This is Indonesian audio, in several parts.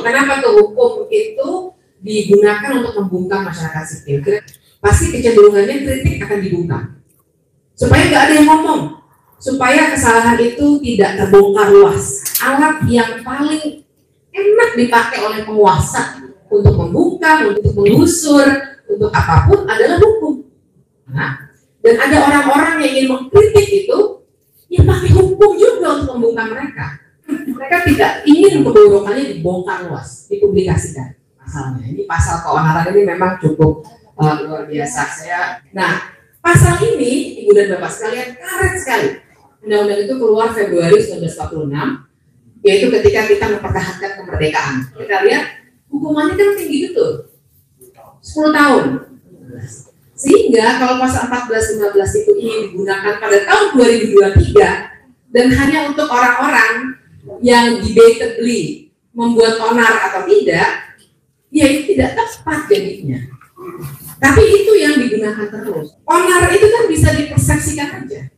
Kenapa tuh hukum itu digunakan untuk membungkam masyarakat sipil? Pasti kecenderungannya kritik akan dibungkam supaya nggak ada yang ngomong, supaya kesalahan itu tidak terbongkar luas. Alat yang paling enak dipakai oleh penguasa untuk membungkam, untuk mengusur, untuk apapun adalah hukum. Nah, dan ada orang-orang yang ingin mengkritik itu, ya pakai hukum juga untuk membungkam mereka. Mereka tidak ingin keburukannya dibongkar luas, dipublikasikan. Pasalnya, ini pasal keonaran ini memang cukup luar biasa. Nah, pasal ini, Ibu dan Bapak sekalian, karet sekali. Undang-undang itu keluar Februari 1946, yaitu ketika kita mempertahankan kemerdekaan. Kita lihat hukumannya kan tinggi betul, 10 tahun. Sehingga kalau pasal 14-15 itu ingin digunakan pada tahun 2023 dan hanya untuk orang-orang yang debatably membuat onar atau tidak, ya itu tidak tepat jadinya. Tapi itu yang digunakan terus. Onar itu kan bisa dipersepsikan aja.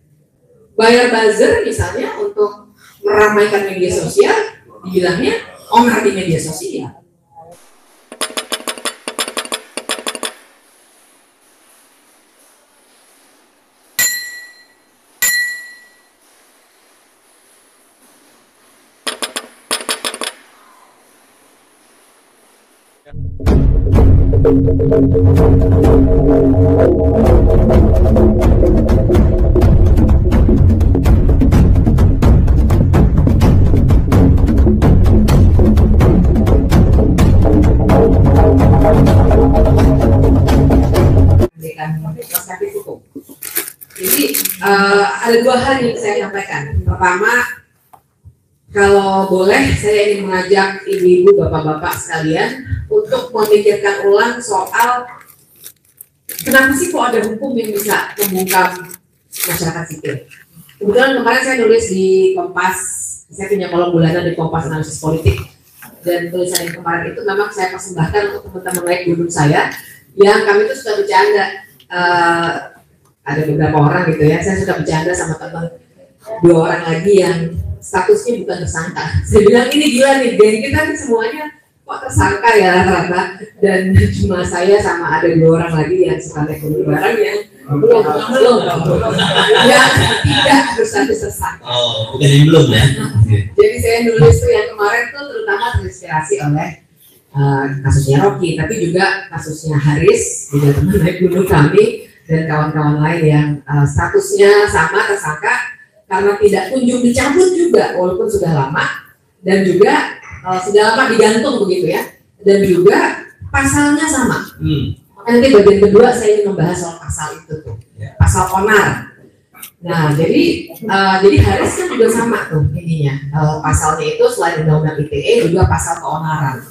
Bayar buzzer misalnya untuk meramaikan media sosial, dibilangnya onar di media sosial. Jadi ada dua hal yang saya sampaikan. Pertama, kalau boleh saya ingin mengajak ibu-ibu, bapak-bapak sekalian untuk memikirkan ulang soal kenapa sih kok ada hukum yang bisa membungkam masyarakat sipil. Kebetulan kemarin saya nulis di Kompas, saya punya kolom bulanan di Kompas Analisis Politik, dan tulisan yang kemarin itu memang saya persembahkan untuk teman-teman naik gunung saya yang kami itu suka bercanda. Ada beberapa orang gitu ya, saya suka bercanda sama teman, 2 orang lagi yang statusnya bukan tersangka. Saya bilang ini gila nih, geng kita nih semuanya kok tersangka ya rata-rata, dan cuma saya sama ada 2 orang lagi yang suka naik gunung bareng yang belum ya tidak berstatus tersangka. Oh, bukan yang belum ya. Jadi saya nulis tuh yang kemarin tuh terutama terinspirasi oleh kasusnya Rocky, tapi juga kasusnya Haris, juga teman naik gunung kami dan kawan-kawan lain yang statusnya sama tersangka karena tidak kunjung dicabut juga walaupun sudah lama, dan juga sudah lama digantung begitu ya, dan juga pasalnya sama. Nanti bagian kedua saya ingin membahas soal pasal itu tuh, pasal onar. Nah jadi Haris kan juga sama tuh ininya, pasalnya itu selain undang-undang ITE juga pasal keonaran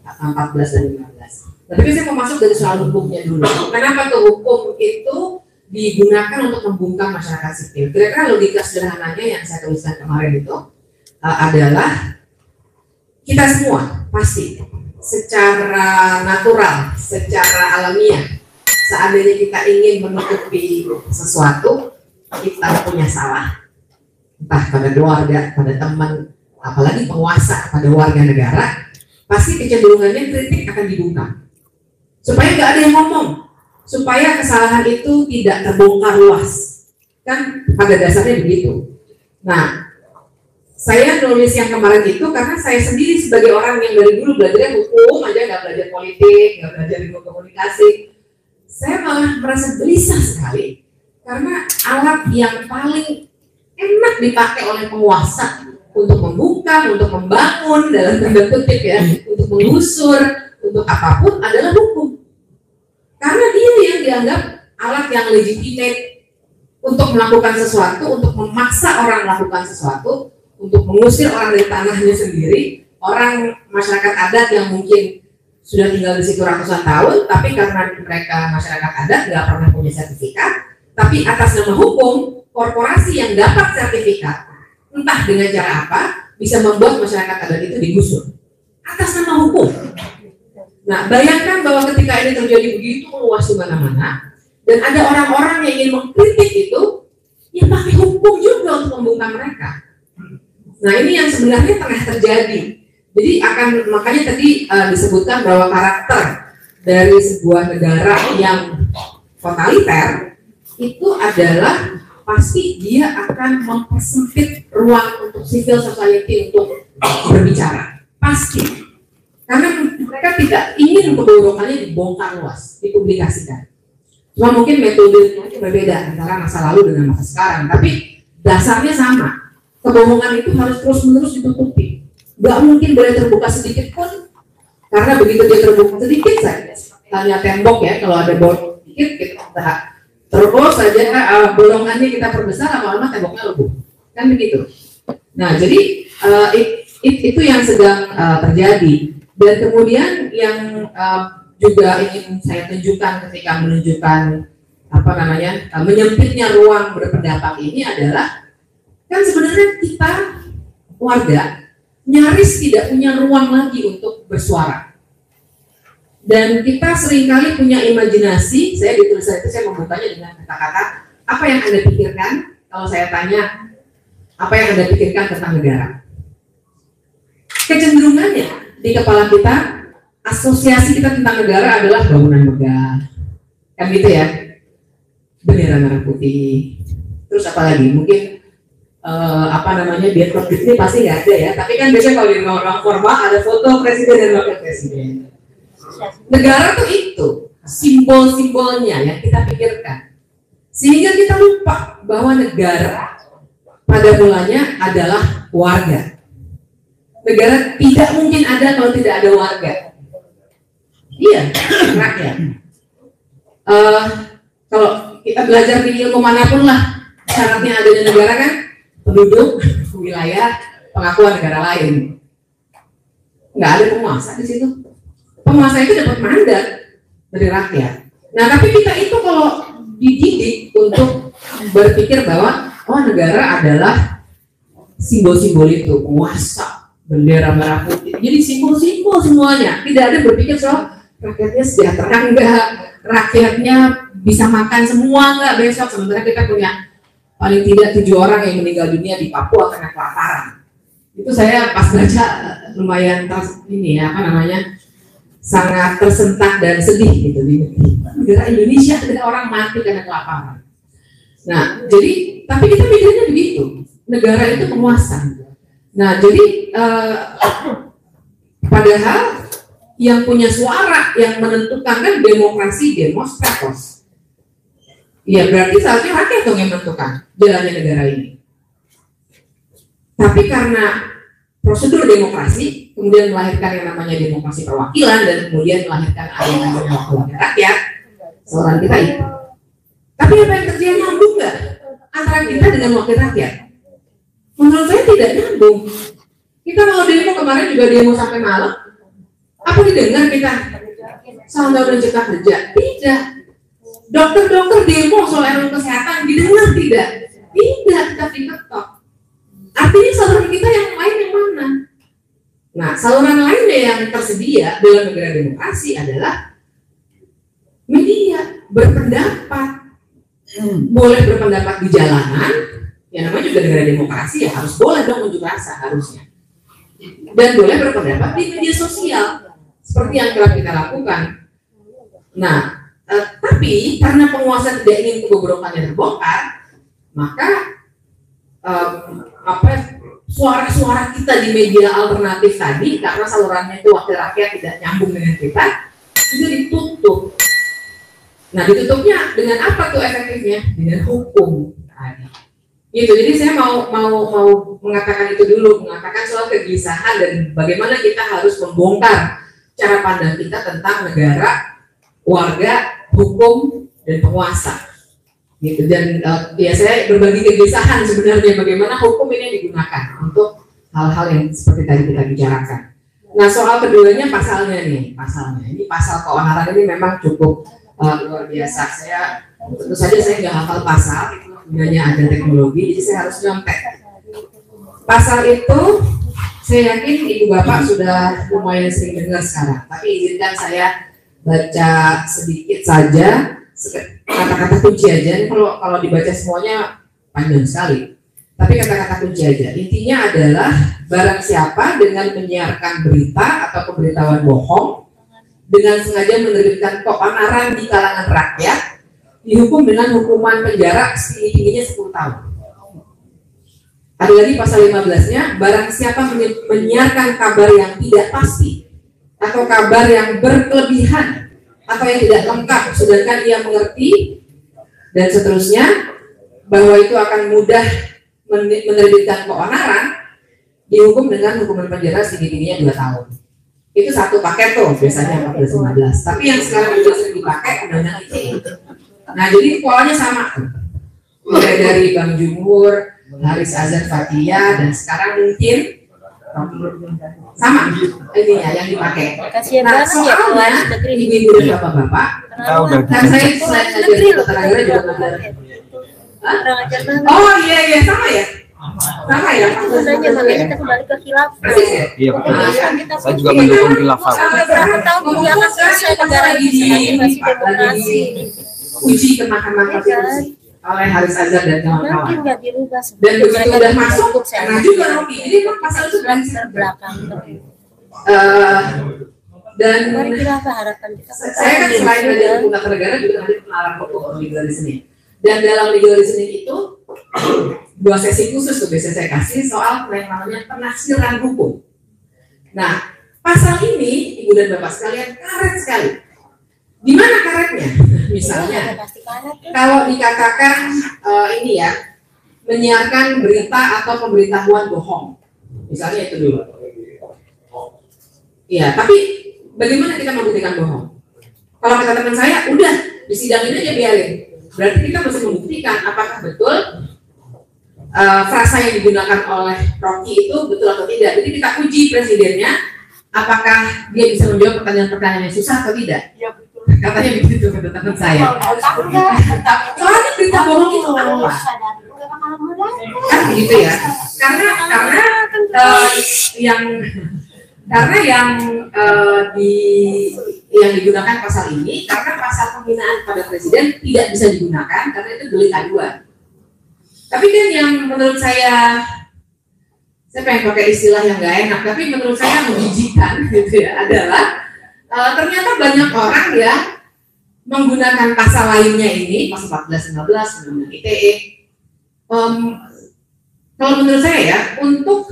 14 dan 15. Tapi saya mau masuk dari soal hukumnya dulu. Kenapa tuh hukum itu digunakan untuk membungkam masyarakat sipil? Kira-kira logika sederhananya yang saya tuliskan kemarin itu adalah kita semua pasti secara natural, secara alamiah, seandainya kita ingin menutupi sesuatu, kita punya salah, entah pada keluarga, pada teman, apalagi penguasa, pada warga negara, pasti kecenderungannya kritik akan dibungkam supaya nggak ada yang ngomong, supaya kesalahan itu tidak terbongkar luas, kan pada dasarnya begitu. Nah, saya nulis yang kemarin itu karena saya sendiri sebagai orang yang dari dulu belajarnya hukum aja, nggak belajar politik, nggak belajar ilmu komunikasi, saya malah merasa gelisah sekali karena alat yang paling enak dipakai oleh penguasa untuk membungkam, untuk membangun dalam tanda kutip ya, untuk mengusur, untuk apapun adalah hukum. Karena dia yang dianggap alat yang legitimate untuk melakukan sesuatu, untuk memaksa orang melakukan sesuatu, untuk mengusir orang dari tanahnya sendiri, orang masyarakat adat yang mungkin sudah tinggal di situ ratusan tahun, tapi karena mereka masyarakat adat nggak pernah punya sertifikat, tapi atas nama hukum, korporasi yang dapat sertifikat, entah dengan cara apa, bisa membuat masyarakat adat itu digusur atas nama hukum. Nah, bayangkan bahwa ketika ini terjadi begitu luas di mana-mana, dan ada orang-orang yang ingin mengkritik itu, ya pakai hukum juga untuk membungkam mereka. Nah, ini yang sebenarnya tengah terjadi Jadi makanya tadi disebutkan bahwa karakter dari sebuah negara yang totaliter itu adalah pasti dia akan mempersempit ruang untuk civil society untuk berbicara, pasti. Karena mereka tidak ingin kebohongannya dibongkar luas, dipublikasikan. Cuma mungkin metodenya berbeda antara masa lalu dengan masa sekarang, tapi dasarnya sama. Kebohongan itu harus terus-menerus ditutupi. Gak mungkin boleh terbuka sedikit pun, karena begitu dia terbuka sedikit saja, tanya tembok ya, kalau ada bolong sedikit kita terus saja bolongannya kita perbesar, lama-lama temboknya lebih, kan begitu. Nah, jadi itu yang sedang terjadi. Dan kemudian yang juga ingin saya tunjukkan ketika menunjukkan menyempitnya ruang berpendapat ini adalah kan sebenarnya kita warga nyaris tidak punya ruang lagi untuk bersuara. Dan kita seringkali punya imajinasi. Saya di tulisan itu saya membukanya dengan kata-kata, apa yang Anda pikirkan kalau saya tanya apa yang Anda pikirkan tentang negara? Kecenderungannya di kepala kita, asosiasi kita tentang negara adalah bangunan megah, kan gitu ya, bendera merah putih, terus apa lagi? Mungkin biar konflik ini pasti nggak ada ya, tapi kan biasanya kalau di orang formal ada foto presiden dan wakil presiden. Negara tuh itu simbol-simbolnya yang kita pikirkan, sehingga kita lupa bahwa negara pada mulanya adalah warga. Negara tidak mungkin ada kalau tidak ada warga. Iya, rakyat. Kalau kita belajar di ilmu manapun lah, syaratnya adanya negara kan penduduk, wilayah, pengakuan negara lain. Nggak ada penguasa di situ. Penguasa itu dapat mandat dari rakyat. Nah, tapi kita itu kalau dididik untuk berpikir bahwa negara adalah simbol-simbol itu, penguasa, bendera merah putih. Jadi simbol-simbol semuanya. Tidak ada berpikir soal rakyatnya sejahtera enggak, rakyatnya bisa makan semua enggak besok. Sementara kita punya paling tidak 7 orang yang meninggal dunia di Papua karena kelaparan. Itu saya pas baca lumayan sangat tersentak dan sedih gitu di negara Indonesia ada orang mati karena kelaparan. Nah, jadi tapi kita mikirnya begitu, negara itu penguasa. Nah, jadi padahal yang punya suara yang menentukan kan demokrasi demos kratos. Ya berarti seharusnya rakyat dong yang menentukan jalannya negara ini. Tapi karena prosedur demokrasi kemudian melahirkan yang namanya demokrasi perwakilan dan kemudian melahirkan yang namanya wakil rakyat, seorang kita itu. Tapi apa yang terjadi, nyambung nggak antara kita dengan wakil rakyat? Menurut saya tidak nyambung. Kita mau demo kemarin juga demo sampai malam. Apa didengar kita? Soal undang-undang cipta kerja? Tidak. Dokter-dokter demo soal RUU kesehatan didengar tidak? Tidak, kita diketok. Artinya saluran kita yang lain yang mana? Nah, saluran lainnya yang tersedia dalam negara demokrasi adalah media, berpendapat. Boleh berpendapat di jalanan, ya namanya juga negara demokrasi ya harus boleh dong unjuk rasa harusnya. Dan boleh berpendapat di media sosial seperti yang telah kita lakukan. Nah, tapi karena penguasa tidak ingin kebobrokannya terbongkar, maka suara-suara kita di media alternatif tadi karena salurannya itu wakil rakyat tidak nyambung dengan kita juga ditutup. Nah, ditutupnya dengan apa tuh efektifnya? Dengan hukum. Gitu. Jadi saya mau mengatakan itu dulu, mengatakan soal kegelisahan dan bagaimana kita harus membongkar cara pandang kita tentang negara, warga, hukum, dan penguasa. Gitu. Dan ya saya berbagi kegelisahan sebenarnya bagaimana hukum ini digunakan untuk hal-hal yang seperti tadi kita bicarakan. Nah, soal keduanya pasalnya nih, ini pasal keonaran ini memang cukup luar biasa. Tentu saja saya nggak hafal pasal, itu gunanya ada teknologi, jadi saya harus nyontek. Pasal itu saya yakin ibu bapak sudah lumayan sering dengar sekarang, tapi izinkan saya baca sedikit saja kata-kata kunci aja. Kalau dibaca semuanya panjang sekali. Tapi kata-kata kunci aja. Intinya adalah barang siapa dengan menyiarkan berita atau pemberitahuan bohong dengan sengaja menerbitkan keonaran di kalangan rakyat dihukum dengan hukuman penjara setinggi-tingginya 10 tahun. Ada lagi pasal 15-nya, barang siapa menyiarkan kabar yang tidak pasti atau kabar yang berkelebihan atau yang tidak lengkap sedangkan ia mengerti dan seterusnya bahwa itu akan mudah menerbitkan keonaran, dihukum dengan hukuman penjara setinggi-tingginya 2 tahun. Itu satu paket tuh biasanya 14-15. Tapi yang sekarang juga sering dipakai undang-undang ITE. Nah jadi polanya sama, mulai dari Bang Jumhur, Haris Azhar Fathia, dan sekarang mungkin sama ini ya yang dipakai. Nah soalnya ibu-ibu dan bapak-bapak, kan saya selain ngajar tenaga juga ngajar. Oh iya sama ya. Sama ya. Makanya kita kembali ke khilafah. Iya betul. Saya juga mendukung khilafah. Berapa tahun menjalankan selesai negara ini masih demokrasi. Uji ke Mahkamah Konstitusi oleh Haris Azhar dan kawan-kawan. Mungkin nggak dirubah. Dan begitu udah masuk, karena juga Rocky. Jadi pasal itu terbelakang. Dan mari khilafah harapan kita. Saya kan selain belajar hukum tata negara juga ada penalaran hukum legal reasoning. Dan dalam legal reasoning itu 2 sesi khusus tuh biasa saya kasih soal yang namanya penafsiran hukum. Nah, pasal ini ibu dan bapak sekalian karet sekali. Di mana karetnya? Misalnya, kalau dikatakan ini ya, menyiarkan berita atau pemberitahuan bohong, misalnya itu dulu. Iya, tapi bagaimana kita membuktikan bohong? Kalau kata teman saya, udah di sidang ini aja biarin. Berarti kita mesti membuktikan apakah betul frasa yang digunakan oleh Rocky itu betul atau tidak. Jadi kita uji presidennya, apakah dia bisa menjawab pertanyaan-pertanyaan yang susah atau tidak. Ya, betul. Katanya begitu kata teman saya. Soalnya berita bohong itu apa? Kan begitu ya. Karena yang digunakan pasal ini karena pasal penghinaan pada presiden tidak bisa digunakan karena itu delik aduan. Tapi kan yang menurut saya pengen pakai istilah yang nggak enak, tapi menurut saya menjijikan gitu ya adalah ternyata banyak orang ya menggunakan pasal lainnya ini pasal 14-15 Undang-Undang ITE. Kalau menurut saya ya untuk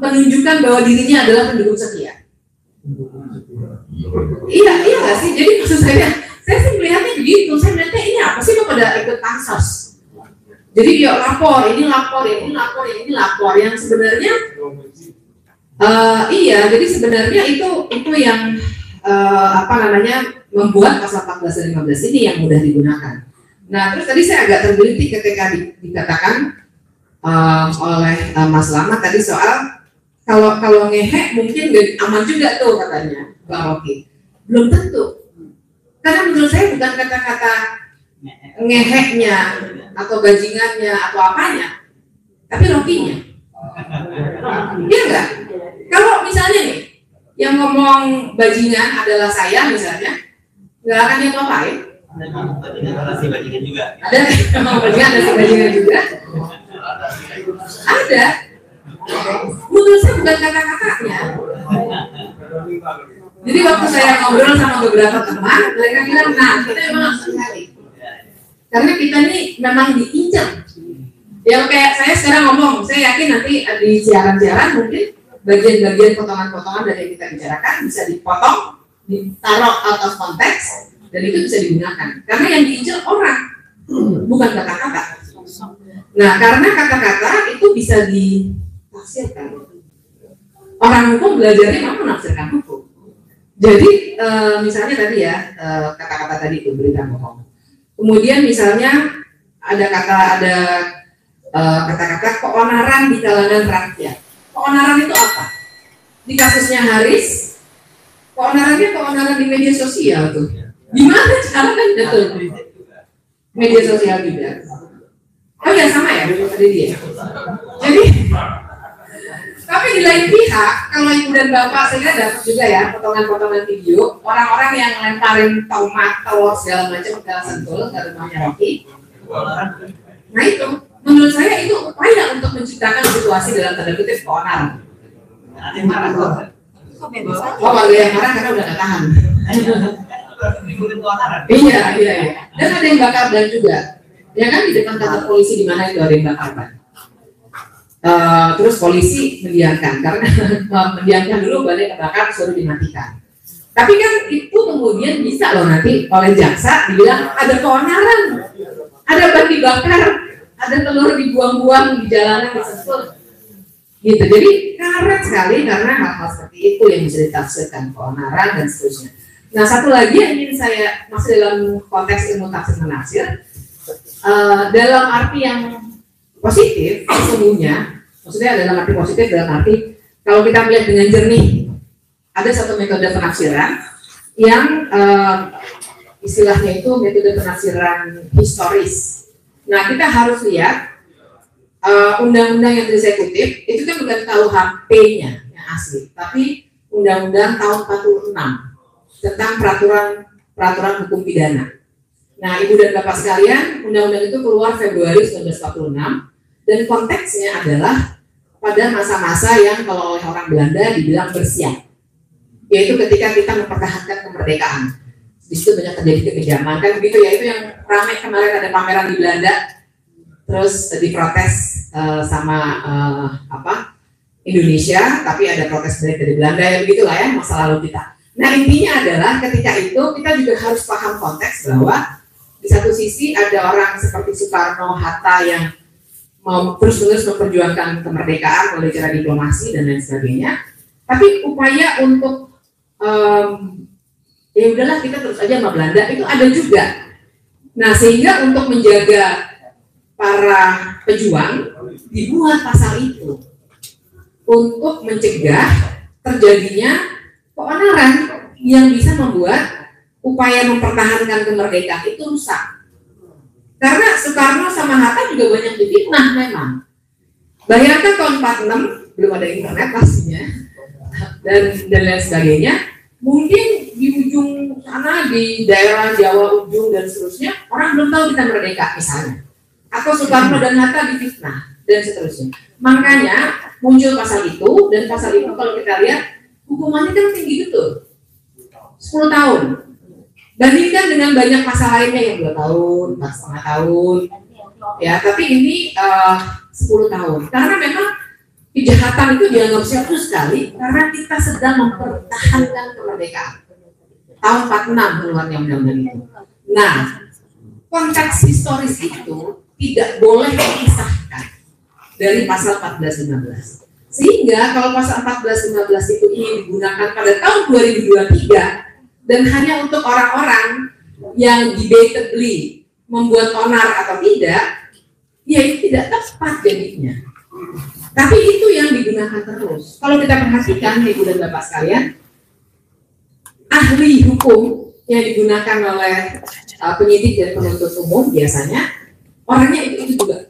menunjukkan bahwa dirinya adalah pendukung setia. Iya nggak sih? Jadi maksud saya sih melihatnya begitu. Saya melihatnya ini apa sih lo pada ikut pansos? Jadi dia lapor, ini lapor, ini lapor, ini lapor. Yang sebenarnya jadi sebenarnya itu yang membuat pasal 14 dan 15 ini yang mudah digunakan. Nah terus tadi saya agak tergelitik ketika dikatakan oleh Mas Lama tadi soal kalau ngehe mungkin gak aman juga tuh katanya Bang Rocky. Belum tentu. Karena menurut saya bukan kata-kata ngeheknya atau bajingannya atau apanya, tapi Rocky-nya. Iya enggak? Kalau misalnya nih yang ngomong bajingan adalah saya misalnya, nggak akan dia ngapain. Ada si bajingan juga. Ada ada si bajingan juga. Ada. Menurut saya bukan kata-katanya. Jadi waktu saya ngobrol sama beberapa teman, mereka bilang, nah kita memang harus sekali. Karena kita ini memang diincar. Ya kayak saya sekarang ngomong, saya yakin nanti di siaran-siaran mungkin bagian-bagian potongan-potongan dari yang kita bicarakan bisa dipotong, ditaruh out of konteks, dan itu bisa digunakan. Karena yang diincar orang, bukan kata-kata. Nah, karena kata-kata itu bisa ditafsirkan. Orang hukum belajarnya mau menafsirkan hukum. Jadi, misalnya tadi ya, kata-kata tadi itu berita bohong. Kemudian misalnya ada kata-kata keonaran di kalangan rakyat. Keonaran itu apa? Di kasusnya Haris, keonaran di media sosial tuh. Gimana caranya betul? Media sosial juga. Oh ya sama ya, tadi dia. Jadi, tapi di lain pihak, kalau ibu dan bapak saya dapat juga ya potongan-potongan video orang-orang yang lemparin tomat, telur segala macam ke Sentul, ke rumahnya Rocky. Nah itu menurut saya itu upaya untuk menciptakan situasi dalam tanda kutip keonaran. Ada yang marah kok. Oh, warga yang marah karena udah gak tahan. Ikutin keonaran. Iya. Dan ada yang bakar ban juga. Ya kan, di depan kantor polisi di mana itu ada yang bakar ban. Terus polisi mendiamkan karena mendiamkan dulu bannya kebakar, suruh dimatikan. Tapi kan itu kemudian bisa loh nanti oleh jaksa dibilang ada keonaran, ada ban dibakar, ada telur dibuang-buang di jalanan disebut. Gitu. Jadi karet sekali karena hal-hal seperti itu yang bisa ditafsirkan keonaran dan seterusnya. Nah, satu lagi yang ingin saya masih dalam konteks ilmu tafsir menafsir, dalam arti yang positif sesungguhnya, maksudnya dalam arti positif dalam arti kalau kita melihat dengan jernih, ada satu metode penafsiran yang istilahnya itu metode penafsiran historis. Nah, kita harus lihat undang-undang yang tadi saya kutip itu kan bukan KUHP-nya yang asli, tapi undang-undang tahun 46 tentang peraturan hukum pidana. Nah, Ibu dan Bapak sekalian, undang-undang itu keluar Februari 1946 dan konteksnya adalah pada masa-masa yang kalau oleh orang Belanda dibilang bersiap, yaitu ketika kita mempertahankan kemerdekaan. Di situ banyak terjadi kekejaman, kan begitu ya, itu yang ramai kemarin ada pameran di Belanda, terus diprotes sama Indonesia, tapi ada protes balik dari Belanda, ya begitulah ya masa lalu kita. Nah, intinya adalah ketika itu kita juga harus paham konteks bahwa di satu sisi ada orang seperti Soekarno, Hatta yang mau terus-menerus memperjuangkan kemerdekaan melalui cara diplomasi dan lain sebagainya, tapi upaya untuk ya udahlah kita terus aja sama Belanda itu ada juga. Nah, sehingga untuk menjaga para pejuang dibuat pasal itu untuk mencegah terjadinya keonaran yang bisa membuat upaya mempertahankan kemerdekaan itu rusak. Karena Soekarno sama Hatta juga banyak difitnah memang. Bayangkan tahun 46 belum ada internet pastinya dan lain sebagainya. Mungkin di ujung sana di daerah Jawa ujung dan seterusnya orang belum tahu kita merdeka misalnya. Atau Soekarno dan Hatta difitnah dan seterusnya. Makanya muncul pasal itu, dan pasal itu kalau kita lihat hukumannya kan tinggi betul, 10 tahun. Bandingkan dengan banyak pasal lainnya yang 2 tahun, 4,5 tahun, ya. Tapi ini 10 tahun. Karena memang kejahatan itu dianggap serius sekali karena kita sedang mempertahankan kemerdekaan. Tahun 46 keluarnya undang-undang itu. Nah, konteks historis itu tidak boleh dipisahkan dari pasal 14-15. Sehingga kalau pasal 14-15 itu ingin digunakan pada tahun 2023 dan hanya untuk orang-orang yang debatably membuat onar atau tidak, ya itu tidak tepat jadinya. Tapi itu yang digunakan terus. Kalau kita perhatikan, Ibu dan Bapak sekalian, ahli hukum yang digunakan oleh penyidik dan penuntut umum biasanya orangnya itu juga.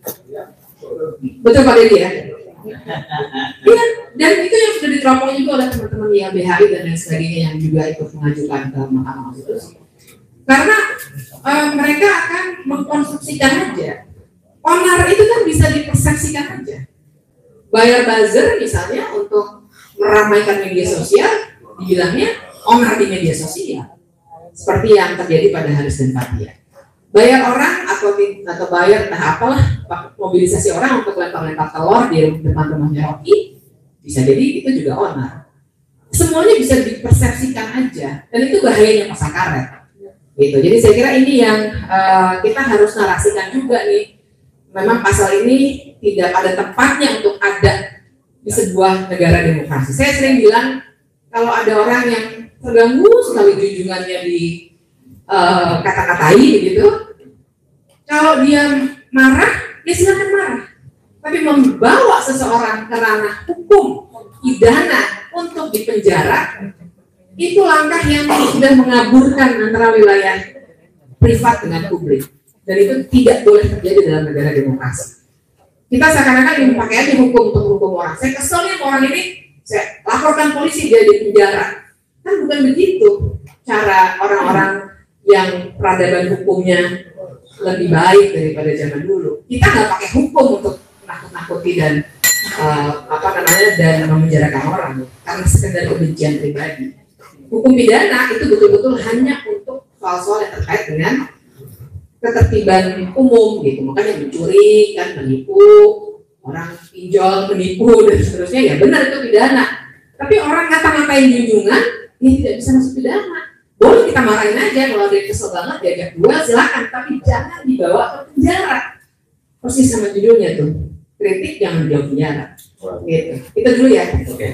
Betul Pak Dedi ya? Iya, dan itu yang sudah diteropong juga oleh teman-teman YLBHI dan lain sebagainya yang juga ikut mengajukan ke Mahkamah Konstitusi. Karena mereka akan mengkonstruksikan aja. Onar itu kan bisa dipersepsikan aja. Bayar buzzer misalnya untuk meramaikan media sosial, dibilangnya onar di media sosial. Seperti yang terjadi pada Haris dan Fathia. Bayar orang atau bayar entah apalah, mobilisasi orang untuk lempar-lempar telur di depan rumahnya Rocky, bisa jadi itu juga onar. Semuanya bisa dipersepsikan aja, dan itu bahayanya pasal karet. Gitu. Jadi saya kira ini yang kita harus narasikan juga nih. Memang pasal ini tidak pada tempatnya untuk ada di sebuah negara demokrasi. Saya sering bilang kalau ada orang yang terganggu sekali junjungannya di kata-katai begitu, kalau dia marah, ya silakan marah. Tapi membawa seseorang ke ranah hukum pidana untuk dipenjara, itu langkah yang sudah mengaburkan antara wilayah privat dengan publik. Dan itu tidak boleh terjadi dalam negara demokrasi. Kita seakan-akan yang pakai aja hukum untuk hukum orang. Saya kesel nih orang ini, saya laporkan polisi dia di penjara. Kan bukan begitu cara orang-orang yang peradaban hukumnya lebih baik daripada zaman dulu. kita nggak pakai hukum untuk nakut-nakuti dan dan memenjarakan orang karena sekedar kebencian pribadi. Hukum pidana itu betul-betul hanya untuk soal-soal yang terkait dengan ketertiban umum gitu. Makanya mencuri, kan menipu, orang pinjol, menipu dan seterusnya ya benar itu pidana. Tapi orang ngata-ngatain junjungan, ya tidak bisa masuk pidana. Boleh kita marahin aja kalau dia kesel banget diajak duel silakan, tapi jangan dibawa ke penjara. Persis sama judulnya tuh, kritik jangan dibawa penjara. Gitu. Itu dulu ya. Oke.